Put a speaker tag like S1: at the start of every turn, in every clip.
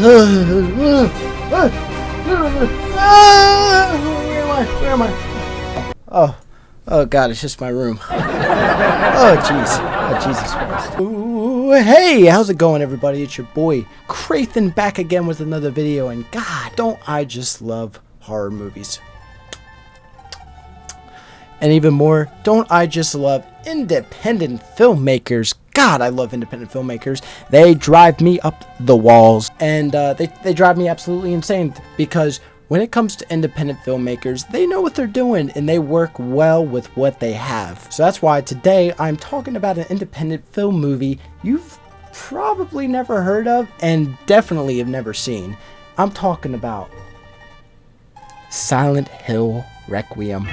S1: Where am I? Oh God, it's just my room. Oh jeez. Oh Jesus Christ. Ooh, hey, how's it going, everybody? It's your boy Crathan back again with another video, and God, don't I just love horror movies? And even more, don't I just love independent filmmakers? God, I love independent filmmakers. They drive me up the walls, and they drive me absolutely insane, because when it comes to independent filmmakers, they know what they're doing and they work well with what they have. So that's why today I'm talking about an independent film movie you've probably never heard of and definitely have never seen. I'm talking about Silent Hill Requiem.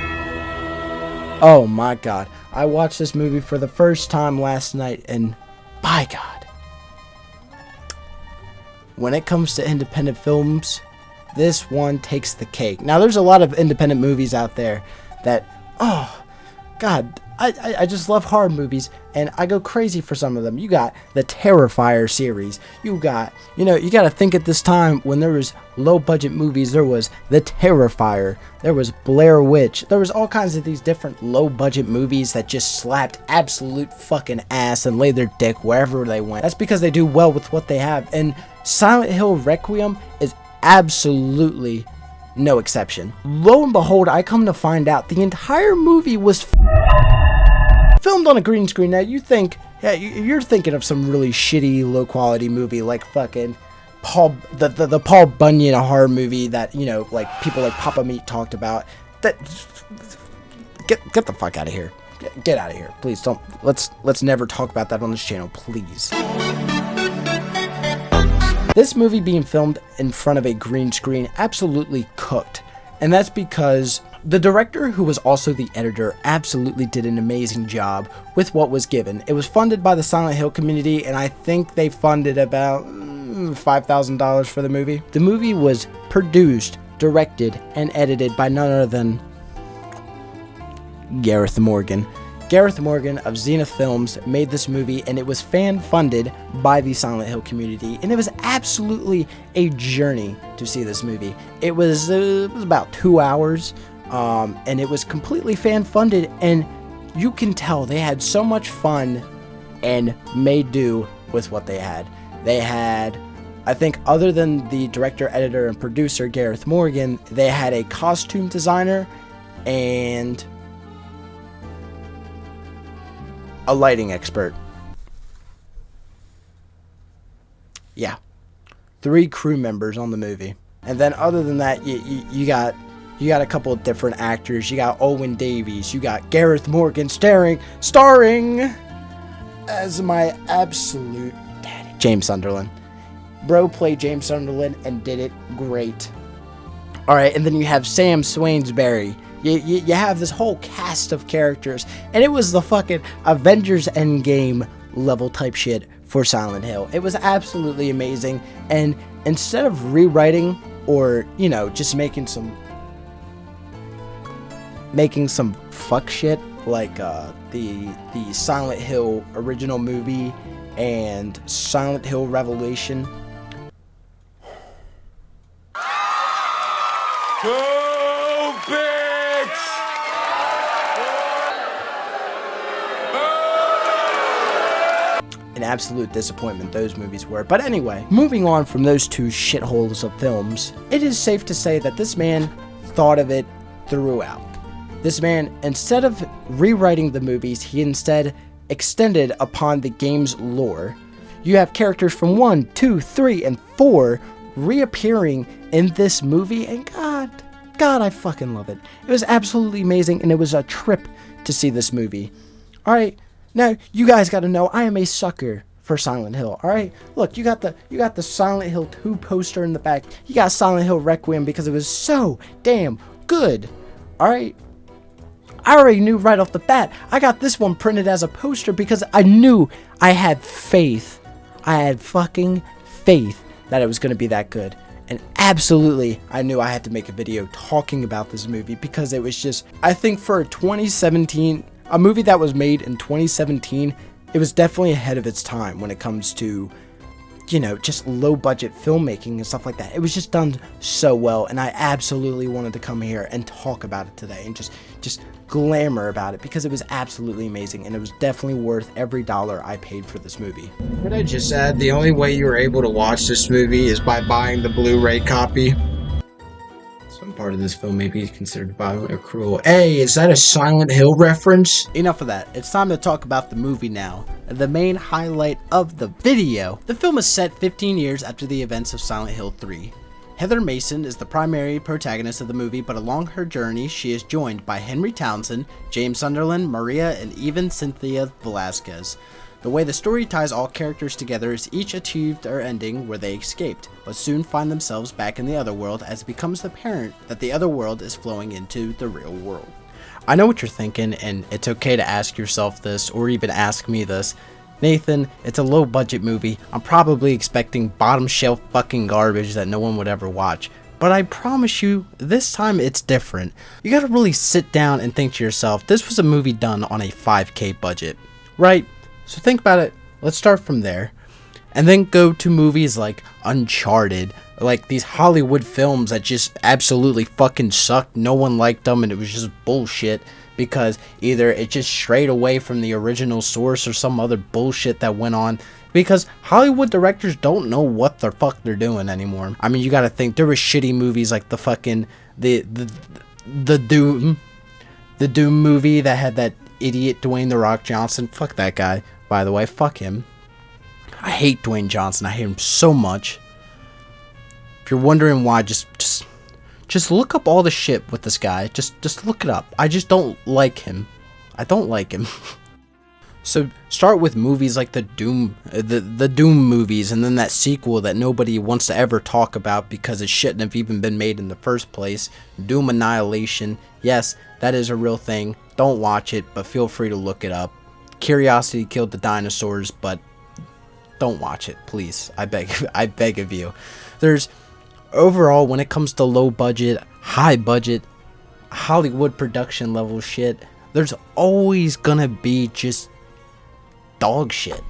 S1: Oh my God, I watched this movie for the first time last night, and by God, when it comes to independent films, this one takes the cake. Now, there's a lot of independent movies out there that, oh God, I just love horror movies, and I go crazy for some of them. You got the Terrifier series. You got, you got to think at this time when there was low budget movies, there was the Terrifier, there was Blair Witch, there was all kinds of these different low budget movies that just slapped absolute fucking ass and laid their dick wherever they went. That's because they do well with what they have, and Silent Hill Requiem is absolutely no exception. Lo and behold, I come to find out the entire movie was filmed on a green screen. Now you think, yeah, you're thinking of some really shitty, low quality movie like fucking the Paul Bunyan horror movie that, like people like Papa Meat talked about. That get the fuck out of here. Get out of here, please. Don't let's never talk about that on this channel, please. This movie being filmed in front of a green screen absolutely cooked, and that's because the director, who was also the editor, absolutely did an amazing job with what was given. It was funded by the Silent Hill community, and I think they funded about $5,000 for the movie. The movie was produced, directed, and edited by none other than Gareth Morgan. Gareth Morgan of Zenith Films made this movie, and it was fan-funded by the Silent Hill community, and it was absolutely a journey to see this movie. It was about 2 hours, and it was completely fan-funded, and you can tell they had so much fun and made do with what they had. They had, I think, other than the director, editor, and producer, Gareth Morgan, they had a costume designer and a lighting expert. Yeah, 3 crew members on the movie, and then other than that, you got a couple of different actors. You got Owen Davies. You got Gareth Morgan starring as my absolute daddy, James Sunderland. Bro played James Sunderland and did it great. All right, and then you have Sam Swainsbury. You have this whole cast of characters, and it was the fucking Avengers Endgame level type shit for Silent Hill. It was absolutely amazing, and instead of rewriting or, just making some fuck shit like the Silent Hill original movie and Silent Hill Revelation.
S2: Go, bitch!
S1: An absolute disappointment those movies were. But anyway, moving on from those two shitholes of films, it is safe to say that this man thought of it throughout. This man, instead of rewriting the movies, he instead extended upon the game's lore. You have characters from 1, 2, 3, and 4 reappearing in this movie, and God, I fucking love it. It was absolutely amazing, and it was a trip to see this movie. Alright, now you guys gotta know I am a sucker for Silent Hill. Alright, look, you got the Silent Hill 2 poster in the back. You got Silent Hill Requiem because it was so damn good. Alright, I already knew right off the bat. I got this one printed as a poster because I knew I had faith. I had fucking faith that it was going to be that good. And absolutely, I knew I had to make a video talking about this movie because it was just, I think for 2017, a movie that was made in 2017, it was definitely ahead of its time when it comes to you know, just low budget filmmaking and stuff like that. It was just done so well, and I absolutely wanted to come here and talk about it today and just glamour about it, because it was absolutely amazing, and it was definitely worth every dollar I paid for this movie.
S3: Could I just add, the only way you were able to watch this movie is by buying the Blu-ray copy. Some part of this film may be considered violent or cruel. Hey, is that a Silent Hill reference?
S1: Enough of that. It's time to talk about the movie now. The main highlight of the video. The film is set 15 years after the events of Silent Hill 3. Heather Mason is the primary protagonist of the movie, but along her journey, she is joined by Henry Townsend, James Sunderland, Maria, and even Cynthia Velasquez. The way the story ties all characters together is each achieved their ending where they escaped, but soon find themselves back in the other world as it becomes apparent that the other world is flowing into the real world. I know what you're thinking, and it's okay to ask yourself this, or even ask me this. Nathan, it's a low budget movie. I'm probably expecting bottom shelf fucking garbage that no one would ever watch. But I promise you, this time it's different. You gotta really sit down and think to yourself, this was a movie done on a $5K budget, right? So think about it. Let's start from there. And then go to movies like Uncharted, like these Hollywood films that just absolutely fucking sucked. No one liked them, and it was just bullshit. Because either it just strayed away from the original source or some other bullshit that went on. Because Hollywood directors don't know what the fuck they're doing anymore. I mean, you gotta think, there were shitty movies like the fucking, the Doom movie that had that idiot Dwayne The Rock Johnson. Fuck that guy, by the way, fuck him. I hate Dwayne Johnson, I hate him so much. If you're wondering why, just look up all the shit with this guy. Just look it up. I just don't like him. I don't like him. So start with movies like the Doom movies, and then that sequel that nobody wants to ever talk about because it shouldn't have even been made in the first place. Doom Annihilation. Yes, that is a real thing. Don't watch it, but feel free to look it up. Curiosity Killed the Dinosaurs, but don't watch it, please. I beg of you. There's overall, when it comes to low budget, high budget, Hollywood production level shit, there's always gonna be just dog shit.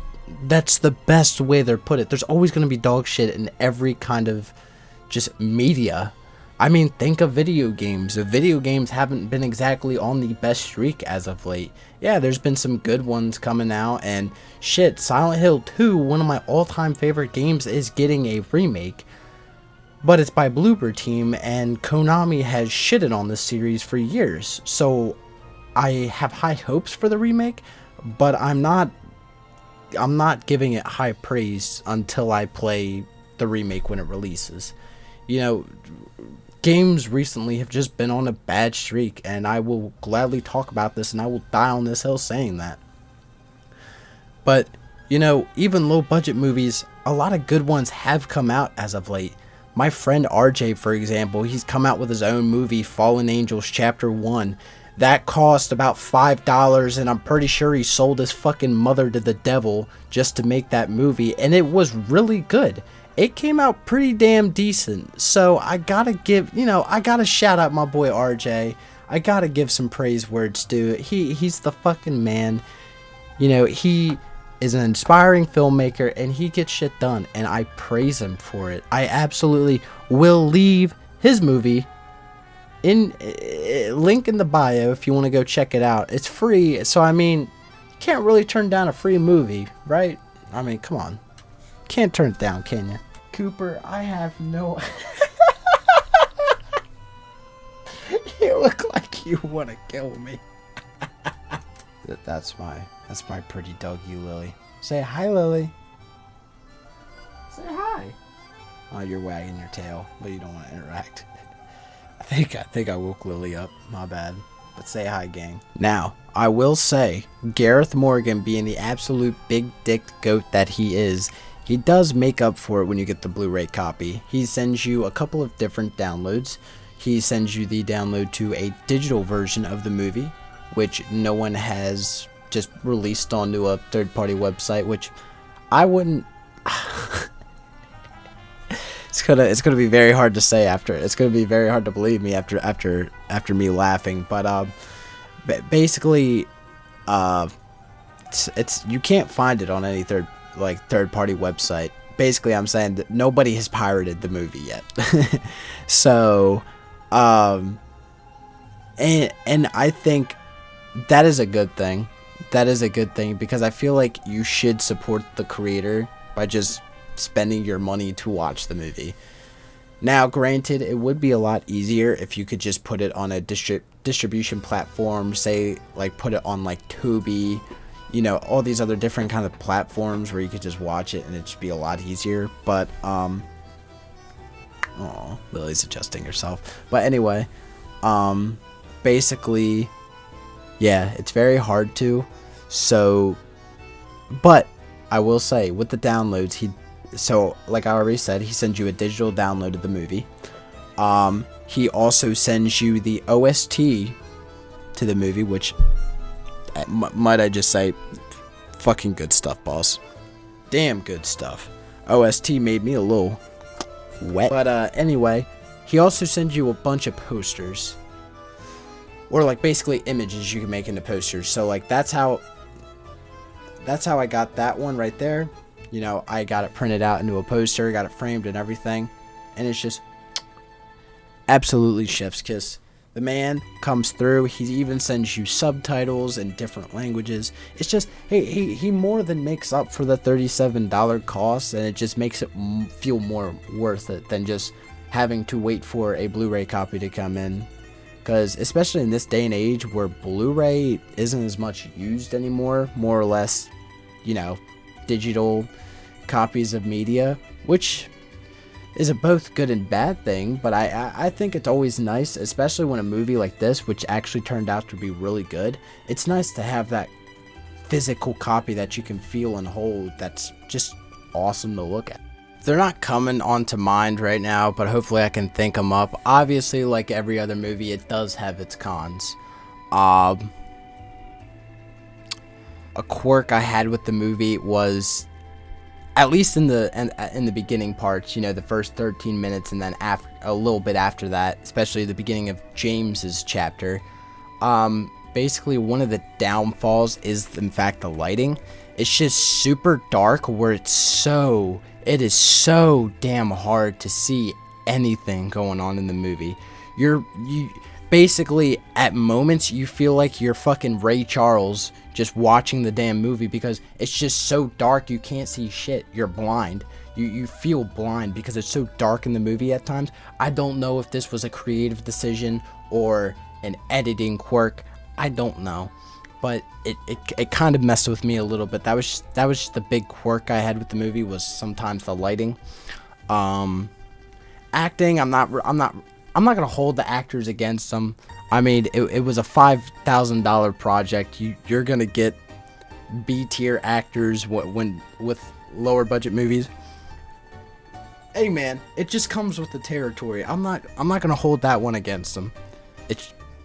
S1: That's the best way they put it. There's always gonna be dog shit in every kind of just media. I mean, think of video games. The video games haven't been exactly on the best streak as of late. Yeah, there's been some good ones coming out, and shit, Silent Hill 2, one of my all-time favorite games, is getting a remake. But it's by Bloober Team, and Konami has shitted on this series for years. So I have high hopes for the remake, but I'm not giving it high praise until I play the remake when it releases. You know, games recently have just been on a bad streak, and I will gladly talk about this, and I will die on this hill saying that. But, you know, even low budget movies, a lot of good ones have come out as of late. My friend RJ, for example, he's come out with his own movie, Fallen Angels Chapter 1. That cost about $5, and I'm pretty sure he sold his fucking mother to the devil just to make that movie, and it was really good. It came out pretty damn decent, so I gotta shout out my boy RJ. I gotta give some praise where it's due. He's the fucking man. You know, he is an inspiring filmmaker, and he gets shit done, and I praise him for it. I absolutely will leave his movie in link in the bio if you want to go check it out. It's free, so I mean, you can't really turn down a free movie, right? I mean, come on, can't turn it down, can you? Cooper, I have no you look like you want to kill me. That's my pretty doggy Lily. Say hi, Lily. Say hi. Oh, you're wagging your tail, but you don't want to interact. I think I woke Lily up. My bad. But say hi, gang. Now, I will say, Gareth Morgan, being the absolute big dick goat that he is, he does make up for it when you get the Blu-ray copy. He sends you a couple of different downloads. He sends you the download to a digital version of the movie, which no one has just released onto a third-party website, which I wouldn't. It's gonna be very hard to say after. It's gonna be very hard to believe me after me laughing. But basically, it's you can't find it on any third-party website. basically I'm saying that nobody has pirated the movie yet. So, and I think that is a good thing. That is a good thing because I feel like you should support the creator by just spending your money to watch the movie. Now, granted, it would be a lot easier if you could just put it on a distribution platform, say, like, put it on, like, Tubi, you know, all these other different kind of platforms where you could just watch it and it'd just be a lot easier. But, Lily's adjusting herself. But anyway, basically, yeah, it's very hard to. So, but I will say, with the downloads, so like I already said, he sends you a digital download of the movie. He also sends you the OST to the movie, which, might I just say, fucking good stuff, boss. Damn good stuff. OST made me a little wet. But anyway, he also sends you a bunch of posters. Or like basically images you can make into posters. So like that's how I got that one right there. You know, I got it printed out into a poster, got it framed and everything. And it's just absolutely chef's kiss. The man comes through. He even sends you subtitles in different languages. It's just, he more than makes up for the $37 cost, and it just makes it feel more worth it than just having to wait for a Blu-ray copy to come in. Because especially in this day and age where Blu-ray isn't as much used anymore, more or less, you know, digital copies of media, which is a both good and bad thing, but I think it's always nice, especially when a movie like this, which actually turned out to be really good, it's nice to have that physical copy that you can feel and hold that's just awesome to look at. They're not coming onto mind right now, but hopefully I can think them up. Obviously, like every other movie, it does have its cons. A quirk I had with the movie was, at least in the beginning parts, you know, the first 13 minutes, and then after a little bit after that, especially the beginning of James's chapter, basically one of the downfalls is in fact the lighting. It's just super dark where it is so damn hard to see anything going on in the movie. You basically, at moments, you feel like you're fucking Ray Charles just watching the damn movie because it's just so dark you can't see shit. You're blind. You feel blind because it's so dark in the movie at times. I don't know if this was a creative decision or an editing quirk. I don't know. But it kind of messed with me a little bit. That was just the big quirk I had with the movie, was sometimes the lighting. Acting, I'm not gonna hold the actors against them. I mean, it was a $5,000 project. You're gonna get B-tier actors when with lower budget movies. Hey man, it just comes with the territory. I'm not gonna hold that one against them.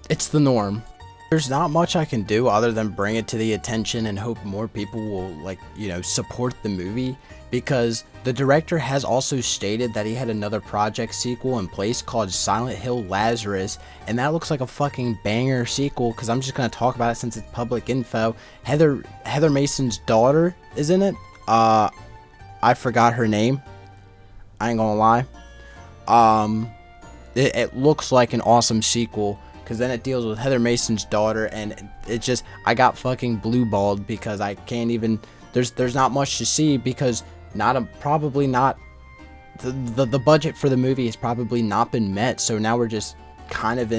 S1: It's the norm. There's not much I can do other than bring it to the attention and hope more people will, like, you know, support the movie, because the director has also stated that he had another project sequel in place called Silent Hill Lazarus, and that looks like a fucking banger sequel, because I'm just going to talk about it since it's public info. Heather Mason's daughter is in it. I forgot her name. I ain't gonna lie. It looks like an awesome sequel, because then it deals with Heather Mason's daughter, and it just, I got fucking blue balled because I can't even, there's not much to see, because probably not, the budget for the movie has probably not been met, so now we're just kind of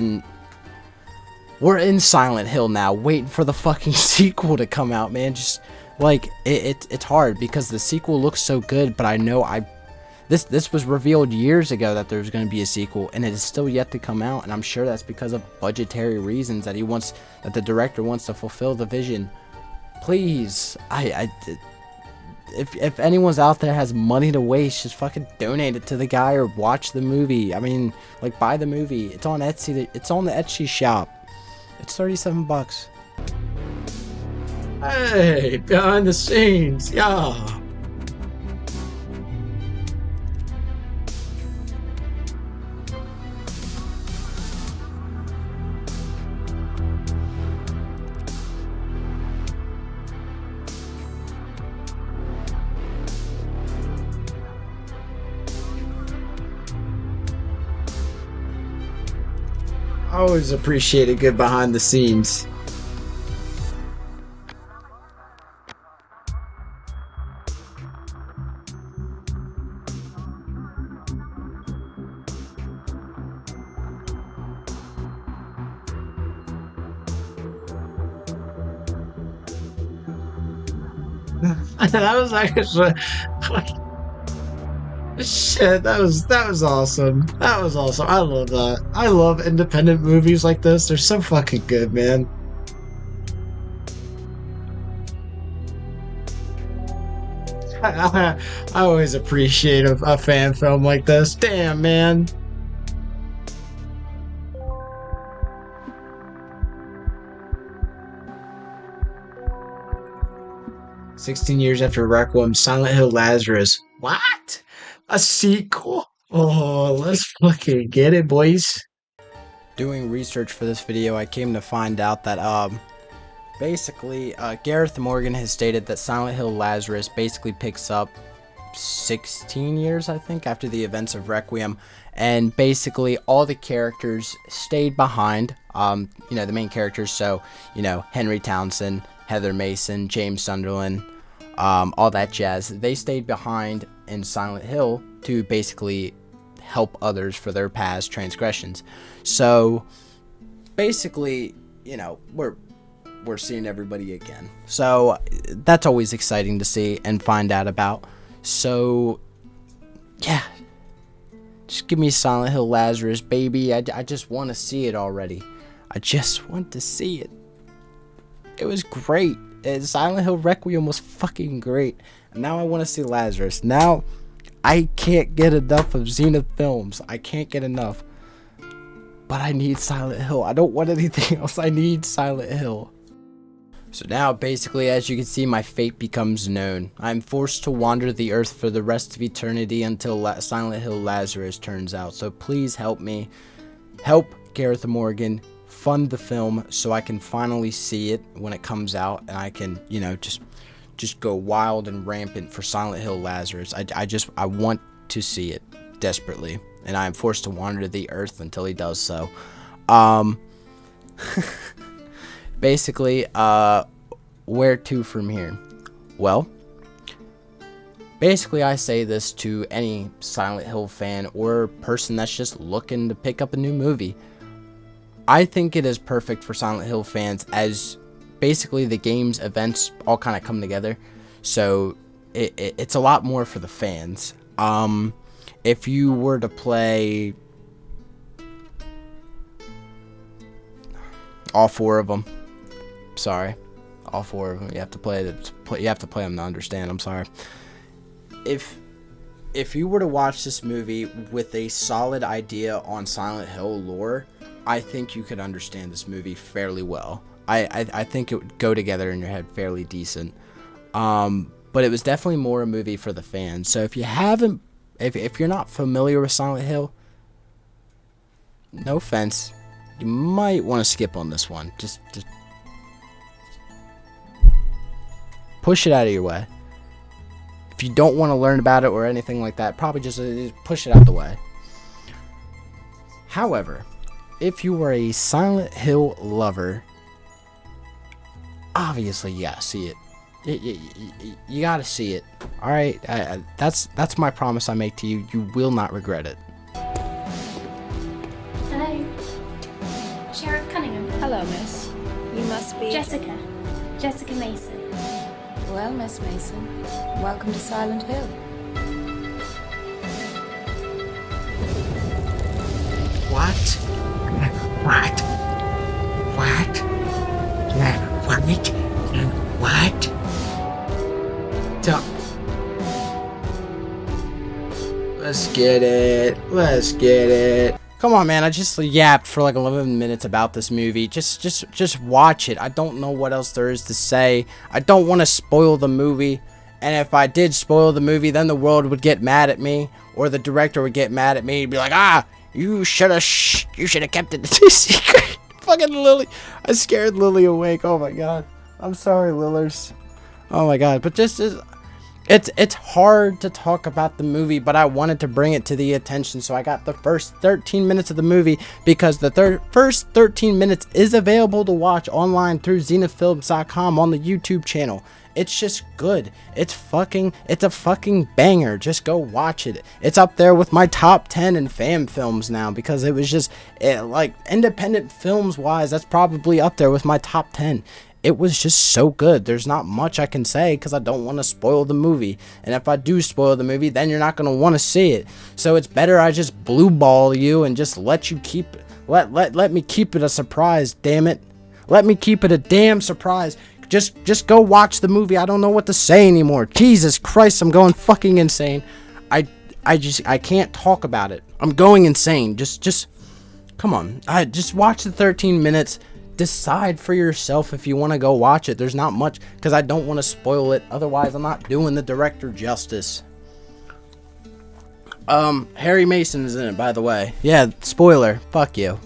S1: we're in Silent Hill now, waiting for the fucking sequel to come out, man. Just, like, it's hard, because the sequel looks so good, but I know This was revealed years ago that there's going to be a sequel, and it is still yet to come out, and I'm sure that's because of budgetary reasons that the director wants to fulfill the vision. Please, if anyone's out there has money to waste, just fucking donate it to the guy or watch the movie. I mean, like, buy the movie. It's on Etsy. It's on the Etsy shop. It's $37.
S3: Hey, behind the scenes, yeah. I always appreciate a good behind the scenes. That was actually shit. That was awesome. That was awesome. I love that. I love independent movies like this. They're so fucking good, man. I always appreciate a fan film like this. Damn, man. "16 years after Requiem, Silent Hill Lazarus." What? A sequel? Oh, let's fucking get it, boys.
S1: Doing research for this video, I came to find out that basically Gareth Morgan has stated that Silent Hill Lazarus basically picks up 16 years, I think, after the events of Requiem, and basically all the characters stayed behind. The main characters, so Henry Townsend, Heather Mason, James Sunderland, all that jazz. They stayed behind in Silent Hill to basically help others for their past transgressions. So basically, we're seeing everybody again. So that's always exciting to see and find out about. So yeah, just give me Silent Hill Lazarus, baby. I just want to see it already. I just want to see it. It was great. Silent Hill Requiem was fucking great. And now I want to see Lazarus. Now I can't get enough of Zenith Films. I can't get enough. But I need Silent Hill. I don't want anything else. I need Silent Hill. So now, basically, as you can see, my fate becomes known. I'm forced to wander the earth for the rest of eternity until Silent Hill Lazarus turns out. So please help me. Help Gareth Morgan fund the film so I can finally see it when it comes out, and I can, just go wild and rampant for Silent Hill Lazarus. I want to see it desperately, and I am forced to wander the earth until he does so. Basically, where to from here? Well, basically I say this to any Silent Hill fan or person that's just looking to pick up a new movie. I think it is perfect for Silent Hill fans, as basically the game's events all kind of come together. So it's a lot more for the fans. If you were to play all four of them, sorry, all four of them, you have to play them to understand. I'm sorry. If you were to watch this movie with a solid idea on Silent Hill lore, I think you could understand this movie fairly well. I think it would go together in your head fairly decent. But it was definitely more a movie for the fans. So if you're not familiar with Silent Hill, no offense, you might want to skip on this one. Just push it out of your way. If you don't want to learn about it or anything like that, probably just push it out the way. However, if you were a Silent Hill lover, obviously you gotta see it. You gotta see it. All right, that's my promise I make to you. You will not regret it.
S4: Hello, Sheriff Cunningham.
S5: Hello, miss. You must be
S4: Jessica Mason.
S5: Well, Miss Mason, welcome to Silent Hill.
S3: What? Let's get it.
S1: Come on, man. I just yapped for like 11 minutes about this movie. Just watch it. I don't know what else there is to say. I don't want to spoil the movie. And if I did spoil the movie, then the world would get mad at me, or the director would get mad at me. He'd be like, you should have kept it a secret. Fucking Lily. I scared Lily awake. Oh my god. I'm sorry, Lillers. Oh my god. But just It's hard to talk about the movie, but I wanted to bring it to the attention, so I got the first 13 minutes of the movie, because the first 13 minutes is available to watch online through zenithfilms.com on the YouTube channel. It's just good. It's a fucking banger. Just go watch it. It's up there with my top 10 in fan films now, because it was just, like, independent films wise, that's probably up there with my top 10. It was just so good. There's not much I can say because I don't want to spoil the movie. And if I do spoil the movie, then you're not going to want to see it. So it's better I just blue ball you and just let you keep it. Let me keep it a surprise, damn it. Let me keep it a damn surprise. Just go watch the movie. I don't know what to say anymore. Jesus Christ, I'm going fucking insane. I can't talk about it. I'm going insane. Just come on. Just watch the 13 minutes. Decide for yourself if you want to go watch it. There's not much, because I don't want to spoil it. Otherwise, I'm not doing the director justice. Harry Mason is in it, by the way. Yeah, spoiler. Fuck you.